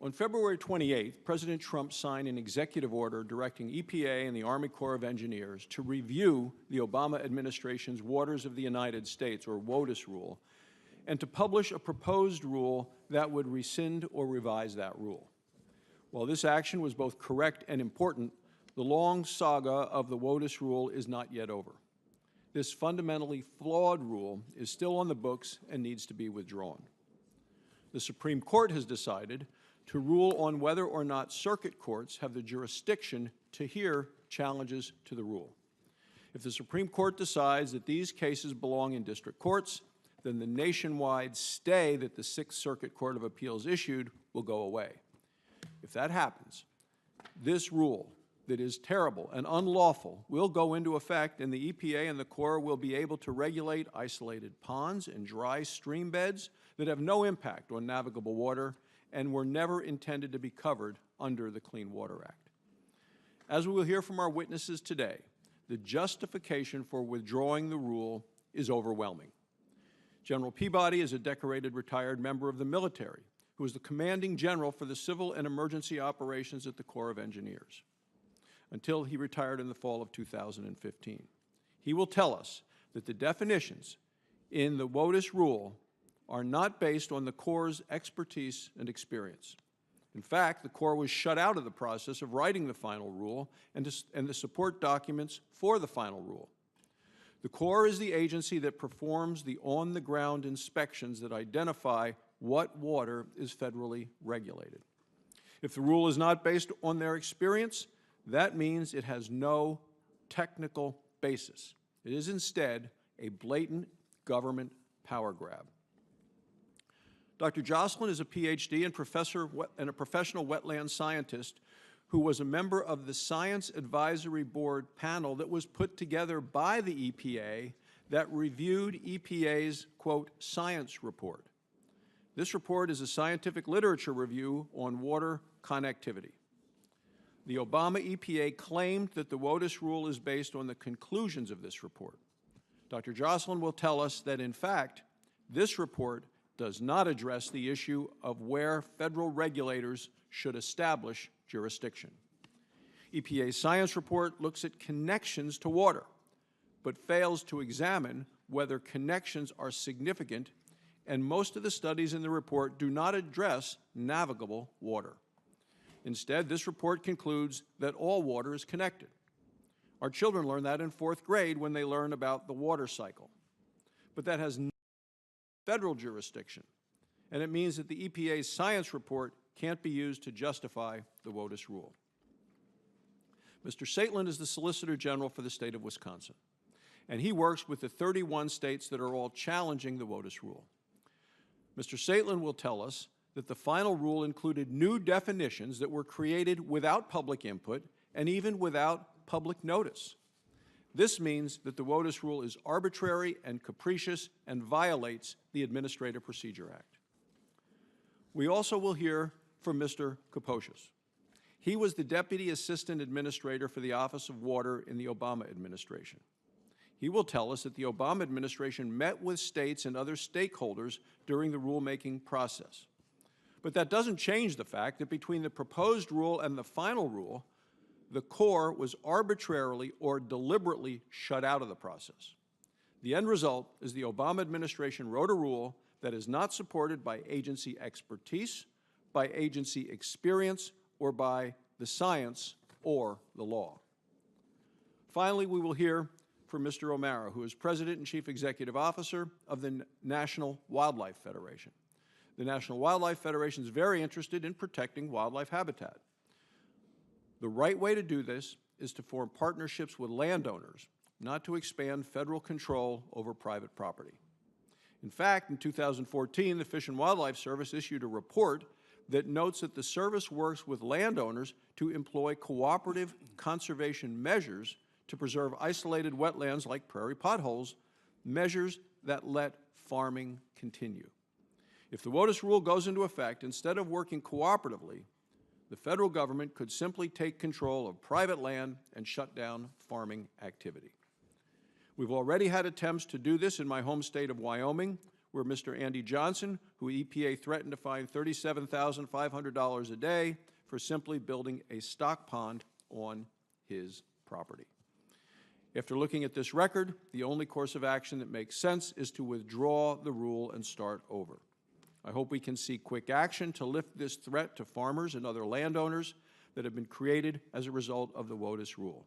On February 28th, President Trump signed an executive order directing EPA and the Army Corps of Engineers to review the Obama administration's Waters of the United States, or WOTUS rule, and to publish a proposed rule that would rescind or revise that rule. While this action was both correct and important, the long saga of the WOTUS rule is not yet over. This fundamentally flawed rule is still on the books and needs to be withdrawn. The Supreme Court has decided to rule on whether or not circuit courts have the jurisdiction to hear challenges to the rule. If the Supreme Court decides that these cases belong in district courts, then the nationwide stay that the Sixth Circuit Court of Appeals issued will go away. If that happens, this rule that is terrible and unlawful will go into effect, and the EPA and the Corps will be able to regulate isolated ponds and dry stream beds that have no impact on navigable water and were never intended to be covered under the Clean Water Act. As we will hear from our witnesses today, the justification for withdrawing the rule is overwhelming. General Peabody is a decorated retired member of the military who was the commanding general for the civil and emergency operations at the Corps of Engineers until he retired in the fall of 2015. He will tell us that the definitions in the WOTUS rule are not based on the Corps' expertise and experience. In fact, the Corps was shut out of the process of writing the final rule and the support documents for the final rule. The Corps is the agency that performs the on-the-ground inspections that identify what water is federally regulated. If the rule is not based on their experience, that means it has no technical basis. It is instead a blatant government power grab. Dr. Jocelyn is a PhD and a professional wetland scientist who was a member of the Science Advisory Board panel that was put together by the EPA that reviewed EPA's, quote, science report. This report is a scientific literature review on water connectivity. The Obama EPA claimed that the WOTUS rule is based on the conclusions of this report. Dr. Jocelyn will tell us that, in fact, this report does not address the issue of where federal regulators should establish jurisdiction. EPA's science report looks at connections to water, but fails to examine whether connections are significant, and most of the studies in the report do not address navigable water. Instead, this report concludes that all water is connected. Our children learn that in 4th grade when they learn about the water cycle. But that has no federal jurisdiction, and it means that the EPA's science report can't be used to justify the WOTUS rule. Mr. Solicitor is the Solicitor General for the state of Wisconsin, and he works with the 31 states that are all challenging the WOTUS rule. Mr. Solicitor will tell us that the final rule included new definitions that were created without public input and even without public notice. This means that the WOTUS rule is arbitrary and capricious and violates the Administrative Procedure Act. We also will hear from Mr. Kaposias. He was the Deputy Assistant Administrator for the Office of Water in the Obama administration. He will tell us that the Obama administration met with states and other stakeholders during the rulemaking process. But that doesn't change the fact that between the proposed rule and the final rule, the Corps was arbitrarily or deliberately shut out of the process. The end result is the Obama administration wrote a rule that is not supported by agency expertise, by agency experience, or by the science or the law. Finally, we will hear from Mr. O'Mara, who is President and Chief Executive Officer of the National Wildlife Federation. The National Wildlife Federation is very interested in protecting wildlife habitat. The right way to do this is to form partnerships with landowners, not to expand federal control over private property. In fact, in 2014, the Fish and Wildlife Service issued a report that notes that the service works with landowners to employ cooperative conservation measures to preserve isolated wetlands like prairie potholes, measures that let farming continue. If the WOTUS rule goes into effect, instead of working cooperatively, the federal government could simply take control of private land and shut down farming activity. We've already had attempts to do this in my home state of Wyoming, were Mr. Andy Johnson, who EPA threatened to fine $37,500 a day for simply building a stock pond on his property. After looking at this record, the only course of action that makes sense is to withdraw the rule and start over. I hope we can see quick action to lift this threat to farmers and other landowners that have been created as a result of the WOTUS rule.